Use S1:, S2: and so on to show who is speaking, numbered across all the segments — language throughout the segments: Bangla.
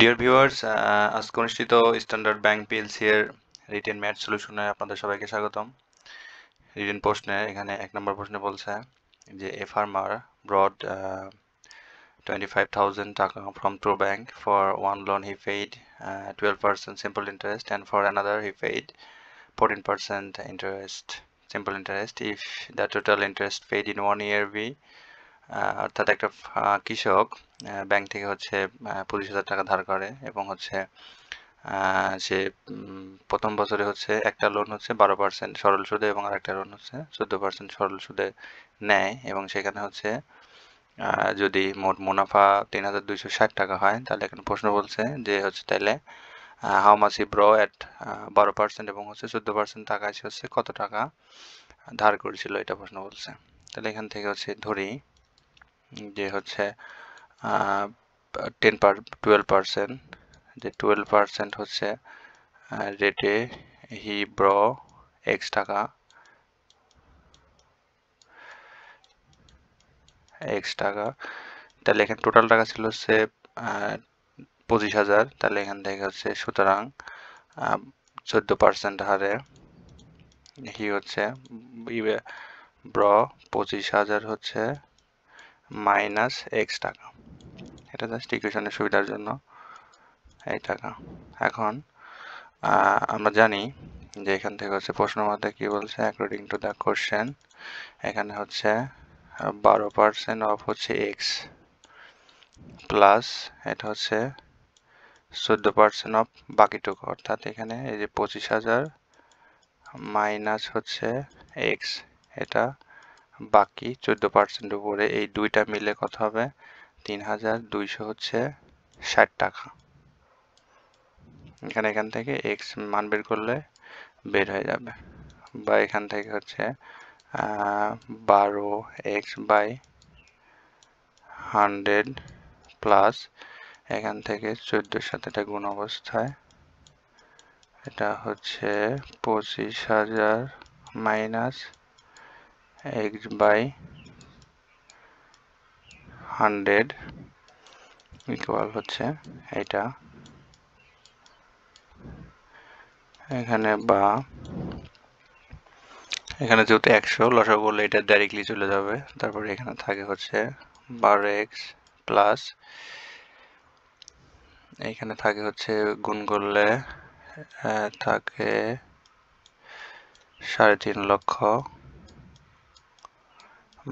S1: ডিয়ার ভিউয়ার্স, আজকে অনুষ্ঠিত স্ট্যান্ডার্ড ব্যাংক পিএলসি এর রিটেন ম্যাথ সলিউশনে আপনাদের সবাইকে স্বাগতম। রিটেন প্রশ্নে এখানে 1 নম্বর প্রশ্নে বলছে যে এ ফার্মার ব্রড 25,000 টাকা from True Bank. For one loan he paid 12% simple interest, and for another he paid 14% interest simple interest. If the total interest paid in 1 year be অর্থাৎ একটা কৃষক ব্যাংক থেকে হচ্ছে 25,000 টাকা ধার করে এবং হচ্ছে সে প্রথম বছরে হচ্ছে একটা লোন হচ্ছে 12% সরল সুদে এবং আরেকটা লোন হচ্ছে 14% সরল সুদে নেয় এবং সেখানে হচ্ছে যদি মোট মুনাফা 3,260 টাকা হয়, তাহলে এখানে প্রশ্ন বলছে যে হচ্ছে তাহলে হাউ মাচ হি ব্র এট 12% এবং হচ্ছে 14% টাকা এসে হচ্ছে কত টাকা ধার করেছিল, এটা প্রশ্ন বলছে। তাহলে এখান থেকে হচ্ছে ধরি যে হচ্ছে 12%, যে 12% হচ্ছে রেটে হি ব্র এক্স টাকা, তাহলে এখানে টোটাল টাকা ছিল হচ্ছে 25,000। তাহলে এখান থেকে হচ্ছে সুতরাং 14% হারে হি হচ্ছে ব্র 25,000 হচ্ছে মাইনাস এক্স টাকা। এটা জাস্ট ইকুয়েশনের সুবিধার জন্য এই টাকা। এখন আমরা জানি যে এখান থেকে হচ্ছে প্রশ্নের মধ্যে কি বলছে, অ্যাকর্ডিং টু দ্য কোশ্চেন এখানে হচ্ছে 12% অফ হচ্ছে এক্স প্লাস এটা হচ্ছে 14% অফ বাকিটুকু, অর্থাৎ এখানে এই যে 25,000 মাইনাস হচ্ছে এক্স, এটা বাকি 14% উপরে, এই দুইটা মিলে কত হবে 3,200 হচ্ছে 60 টাকা। এখান থেকে এক্স মান বের করলে বের হয়ে যাবে, বা এখান থেকে হচ্ছে 12x বাই 100 প্লাস এখান থেকে 14-এর সাথে এটা গুণ অবস্থায় এটা হচ্ছে 25,000 মাইনাস x বাই 100 ইকুয়াল হচ্ছে এটা এখানে, বা এখানে যেহেতু 100 লসাগু করলে এটা ডাইরেক্টলি চলে যাবে। তারপরে এখানে থাকে হচ্ছে 12x প্লাস এখানে থাকে হচ্ছে গুণ করলে থাকে 3.5 লক্ষ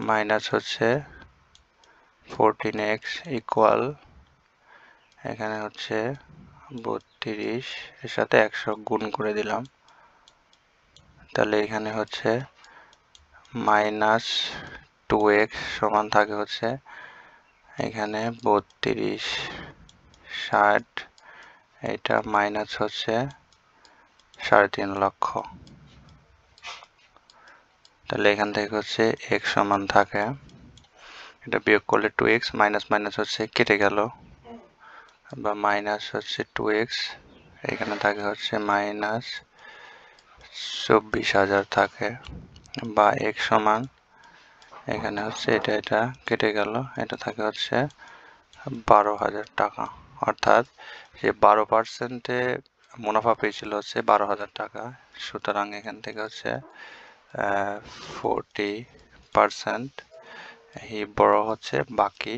S1: মাইনাস হচ্ছে 14x ইকুয়াল এখানে হচ্ছে 32 এর সাথে 100 গুণ করে দিলাম, তাহলে এখানে হচ্ছে মাইনাস 2x সমান থাকে হচ্ছে এখানে 32 60, এটা মাইনাস হচ্ছে 3.5 লক্ষ। তাহলে এখান থেকে হচ্ছে x সমান থাকে, এটা বিয়োগ করলে 2x মাইনাস মাইনাস হচ্ছে কেটে গেল, বা মাইনাস হচ্ছে 2x এখানে থাকে হচ্ছে মাইনাস 24,000 থাকে, বা x সমান এখানে হচ্ছে এটা কেটে গেল, এটা থাকে হচ্ছে 12,000 টাকা। অর্থাৎ যে 12%-এ মুনাফা পেয়েছিল হচ্ছে 12,000 টাকা, সুতরাং এখান থেকে হচ্ছে 40% হি বড় হচ্ছে বাকি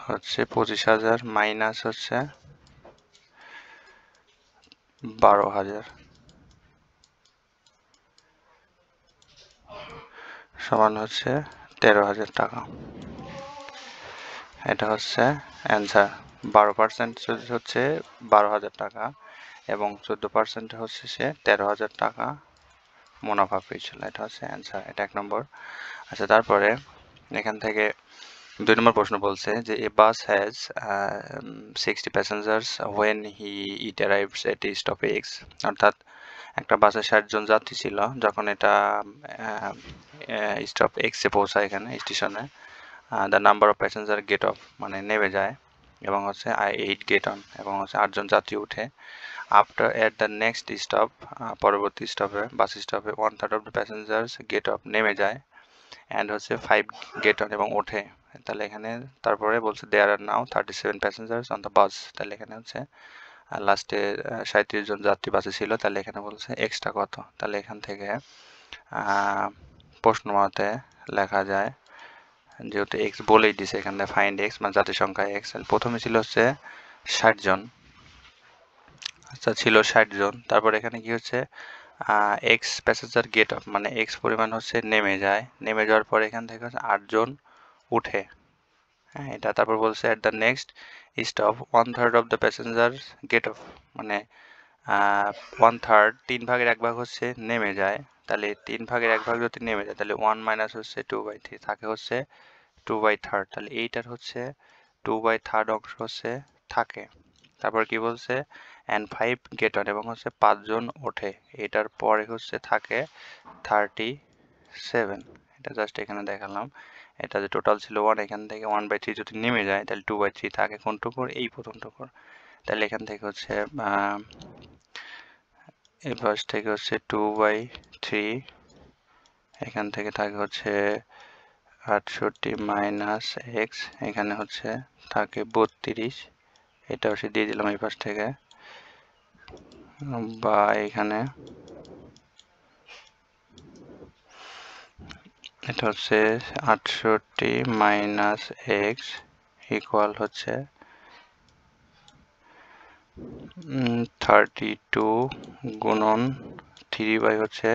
S1: হচ্ছে 25,000 মাইনাস হচ্ছে 12,000 সমান হচ্ছে 13,000 টাকা। এটা হচ্ছে অ্যান্সার। 12% হচ্ছে 12,000 টাকা এবং 14% হচ্ছে সে 13,000 টাকা মুনাফা পেয়েছিল, এটা হচ্ছে অ্যান্সার। এটা 1 নম্বর। আচ্ছা, তারপরে এখান থেকে 2 নম্বর প্রশ্ন বলছে যে a bus has 60 passengers when it arrives at stop X, অর্থাৎ একটা বাসে 60 জন যাত্রী ছিল যখন এটা স্টপ এক্সে পৌঁছায়, এখানে স্টেশনে। The number of passenger get off মানে নেমে যায়, এবং হচ্ছে 8 গেট অন এবং হচ্ছে 8 জন যাত্রী উঠে। After at the next stop পরবর্তী স্টপে বাস স্টপে 1/3 of the passengers get off নেমে যায়, অ্যান্ড হচ্ছে 5 গেট অন এবং ওঠে তাহলে এখানে তারপরে বলছে দেয়ার আর নাও 37 প্যাসেঞ্জার্স অন দ্য বাস, তাহলে এখানে হচ্ছে লাস্টে 37 জন যাত্রী বাসে ছিল, তাহলে এখানে বলছে এক্সটা কত, তাহলে এখান থেকে প্রশ্ন মতে লেখা যায়, যেহেতু এক্স বলেই দিছে এখানে ফাইন্ড এক্স মানে যাত্রী সংখ্যা এক্স, প্রথমে ছিল হচ্ছে 60 জন, আচ্ছা ছিল 60 জন, তারপর এখানে কি হচ্ছে এক্স প্যাসেঞ্জার গেট অফ মানে এক্স পরিমাণ হচ্ছে নেমে যায়, নেমে যাওয়ার পর এখান থেকে হচ্ছে 8 জন উঠে, হ্যাঁ এটা তারপর বলছে at the next stop 1/3 of the passenger get off মানে 1/3 3/1 হচ্ছে নেমে যায়, তাহলে 3/1 যদি নেমে যায় তাহলে 1 মাইনাস হচ্ছে 2/3 থাকে হচ্ছে 2/3, তাহলে এইটার হচ্ছে 2/3 অংশ হচ্ছে থাকে, তারপর কি বলছে and 5 get on এবং হচ্ছে 5 জন ওঠে, এটার পরে হচ্ছে থাকে 37, এটা জাস্ট এখানে দেখালাম, এটা যে টোটাল ছিল 1 এখান থেকে 1/3 যদি নেমে যায় তাহলে 2/3 থাকে কোনটুকুর এই প্রথমটুকুর, তাহলে এখান থেকে হচ্ছে এই পাশ থেকে হচ্ছে 2/3, এখান থেকে থাকে হচ্ছে 68 মাইনাস এক্স, এখানে হচ্ছে থাকে 32, এটা হচ্ছে দিয়ে দিলাম এই পাশ থেকে, বা এখানে এটা হচ্ছে 68 মাইনাস এক্স ইকুয়াল হচ্ছে 32 গুণন 3 বাই হচ্ছে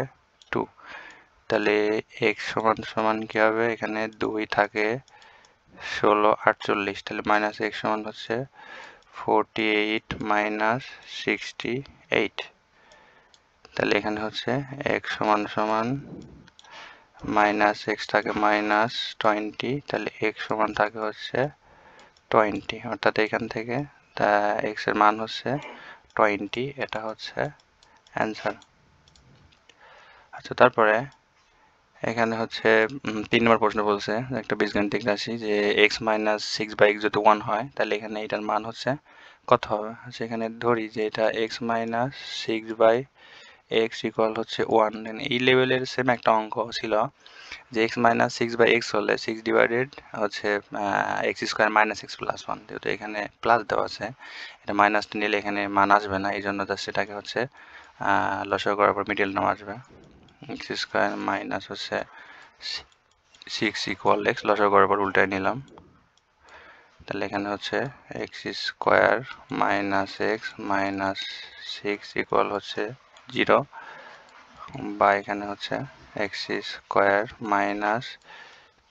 S1: 2, তাহলে এক্স সমান সমান কি হবে, এখানে 2 থাকে 16 48, তাহলে মাইনাস এক্স সমান হচ্ছে 48 মাইনাস 68, তাহলে এখানে হচ্ছে এক্স সমান সমান মাইনাস এক্স থাকে মাইনাস 20, তাহলে এক্স সমান থাকে হচ্ছে 20, অর্থাৎ এখান থেকে এক্স এর মান হচ্ছে 20, এটা হচ্ছে অ্যান্সার। আচ্ছা তারপরে এখানে হচ্ছে 3 নম্বর প্রশ্ন বলছে একটা বীজগাণিতিক রাশি যে x মাইনাস 6/x যদি 1 হয় তাহলে এখানে এটার মান হচ্ছে কত হবে, আচ্ছা এখানে ধরি যে এটা x মাইনাস 6/x ইকুয়াল হচ্ছে 1, এই লেভেলের সেম একটা অঙ্ক ছিল যে x মাইনাস 6/x হলে 6 ডিভাইডেড হচ্ছে x square minus x plus 1, যেহেতু এখানে প্লাস দেওয়া আছে এটা মাইনাসটা নিলে এখানে মান আসবে না, এই জন্য জাস্ট সেটাকে হচ্ছে লসাগু করার পর মিডল নাম আসবে, এক্স স্কোয়ার মাইনাস হচ্ছে 6 ইকুয়াল এক্স, লসাগু করার পর উল্টায় নিলাম, তাহলে এখানে হচ্ছে x square minus x minus 6 equal হচ্ছে 0, বা এখানে হচ্ছে x square minus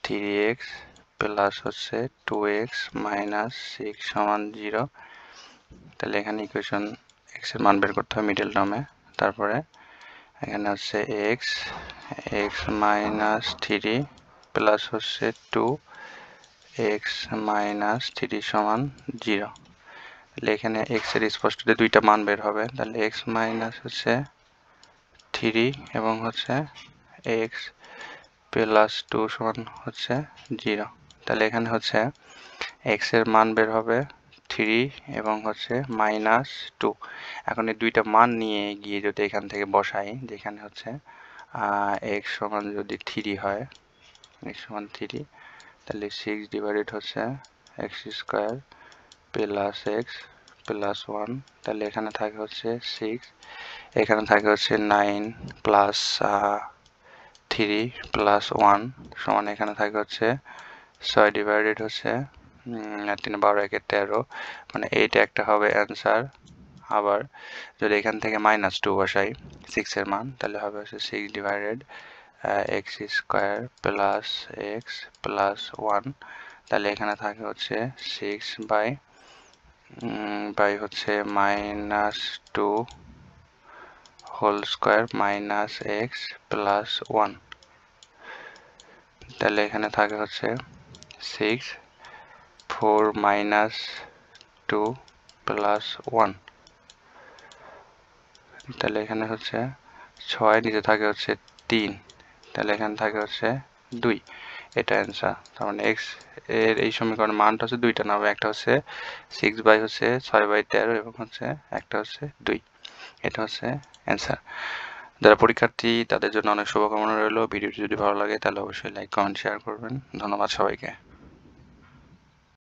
S1: 3x plus হচ্ছে 2x মাইনাস 6 সমান 0, তাহলে এখানে ইকুয়েশন এক্স এর মান বের করতে হবে মিডল টার্মে, তারপরে এখানে হচ্ছে x মাইনাস 3 প্লাস হচ্ছে 2x মাইনাস 3 সমান 0, তাহলে এখানে x এর স্পষ্ট দুইটা মান বের হবে, তাহলে x মাইনাস হচ্ছে 3 এবং হচ্ছে x প্লাস 2 সমান হচ্ছে 0, তাহলে এখানে হচ্ছে x এর মান বের হবে 3 এবং হচ্ছে মাইনাস 2, এখন এই দুইটা মান নিয়ে গিয়ে যদি এখান থেকে বসাই যেখানে হচ্ছে x সমান যদি 3 হয়, x সমান 3, তাহলে 6 ডিভাইডেড হচ্ছে x square plus x plus 1, তাহলে এখানে থাকে হচ্ছে 6, এখানে থাকে হচ্ছে 9 প্লাস 3 প্লাস 1 সমান এখানে থাকে হচ্ছে 6 ডিভাইডেড হচ্ছে 3 12 1 13, মানে এইটা একটা হবে অ্যান্সার, আবার যদি এখান থেকে মাইনাস 2 বসাই 6 এর মান তাহলে হবে হচ্ছে 6 divided x square plus x plus 1, তাহলে এখানে থাকে হচ্ছে 6 বাই হচ্ছে minus 2 whole square minus x plus 1, তাহলে এখানে থাকে হচ্ছে 6 4 মাইনাস 2 প্লাস 1, তাহলে এখানে হচ্ছে 6 নিচে থাকে হচ্ছে 3, তাহলে এখানে থাকে হচ্ছে 2, এটা অ্যান্সার, তার মানে এক্স এর এই সমীকরণের মানটা হচ্ছে দুইটা না হবে, একটা হচ্ছে 6 বাই হচ্ছে 6/13 এবং হচ্ছে একটা হচ্ছে 2, এটা হচ্ছে অ্যান্সার। যারা পরীক্ষার্থী তাদের জন্য অনেক শুভকামনা রইল, ভিডিওটি যদি ভালো লাগে তাহলে অবশ্যই লাইক কমেন্ট শেয়ার করবেন, ধন্যবাদ সবাইকে।